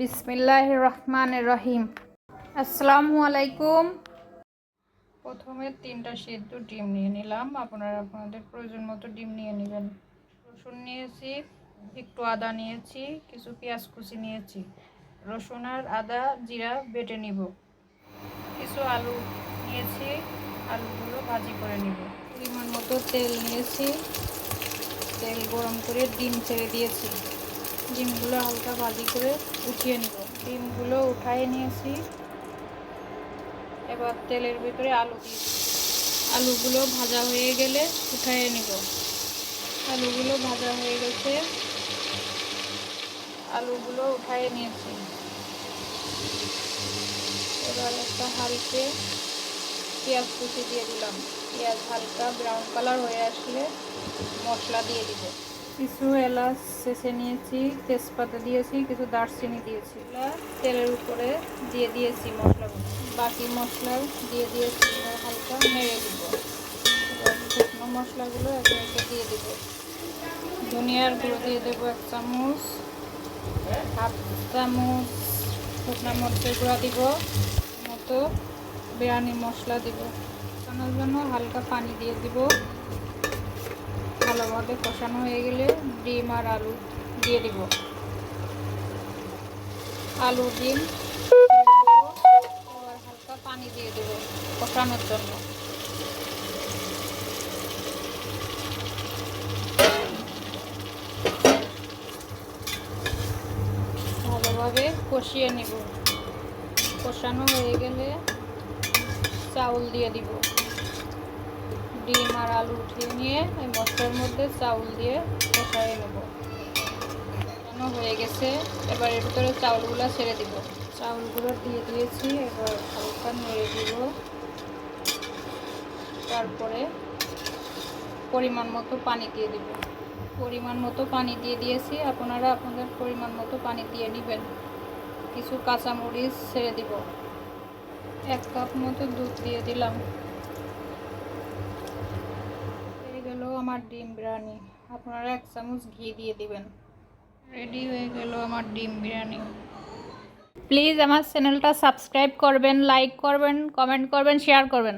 বিসমিল্লাহির রহমানির রহিম। আসসালামু আলাইকুম। প্রথমে 3টা সিদ্ধ ডিম নিয়ে নিলাম। আপনারা আপনাদের প্রয়োজন মতো ডিম নিয়ে নেবেন। রসুন নিয়েছি, একটু আদা নিয়েছি, কিছু পেঁয়াজ কুচি নিয়েছি। রসুন আর আদা জিরা বেটে নিব। কিছু আলু নিয়েছি, আলুগুলো ভাজি করে নিব। পরিমাণ মতো তেল নিয়েছি, তেল গরম করে ডিম ছেড়ে দিয়েছি। ডিমগুলো হালকা ভাজি করে উঠিয়ে নিব। ডিমগুলো উঠায় নিয়েছি। এবার তেলের ভিতরে আলু দিয়ে দিব। আলুগুলো ভাজা হয়ে গেলে উঠায় নিব। আলুগুলো ভাজা হয়ে গেছে, আলুগুলো উঠায় নিয়েছি। এবার একটা হাঁড়িতে পেঁয়াজ কুচি দিয়ে দিলাম। পেঁয়াজ হালকা ব্রাউন কালার হয়ে আসলে মশলা দিয়ে দিব। কিছু এলাচ ছেঁচে নিয়েছি, তেজপাতা দিয়েছি, কিছু দারচিনি দিয়েছি। তেলের উপরে দিয়ে দিয়েছি মশলাগুলো। বাকি মশলা দিয়ে দিয়েছি, হালকা নেড়ে দিব। এবার শুকনো মশলাগুলো একে একে দিয়ে দিব। ধনিয়ার গুঁড়ো দিয়ে দেবো 1 চামচ, হাফ চামচ শুকনো মরিচের গুঁড়া দিব, মতো বিরিয়ানি মশলা দিব। কষানোর জন্য হালকা পানি দিয়ে দিব। ভালোভাবে কষানো হয়ে গেলে ডিম আর আলু দিয়ে দিব। আলু ডিম এবার হালকা পানি দিয়ে দেব কষানোর জন্য। ভালোভাবে কষিয়ে নিব। কষানো হয়ে গেলে চাউল দিয়ে দিব। ডিম আর আলু উঠিয়ে নিয়ে এই মশলার মধ্যে চাউল দিয়ে কষাইয়ে নেব। কষানো হয়ে গেছে, এবার এর ভিতরে চাউলগুলো ছেড়ে দিব। চাউলগুলো দিয়ে দিয়েছি, এবার হালকা নেড়ে দিব। তারপরে পরিমাণ মতো পানি দিয়ে দিব। পরিমাণ মতো পানি দিয়ে দিয়েছি, আপনারা আপনাদের পরিমাণ মতো পানি দিয়ে নেবেন। কিছু কাঁচামরিচ ছেড়ে দিব। 1 কাপ মতো দুধ দিয়ে দিলাম। হয়ে গেল আমার ডিম বিরিয়ানি। আপনারা 1 চামচ ঘি দিয়ে দিবেন। রেডি হয়ে গেল আমার ডিম বিরিয়ানি। প্লিজ আমার চ্যানেলটা সাবস্ক্রাইব করবেন, লাইক করবেন, কমেন্ট করবেন, শেয়ার করবেন।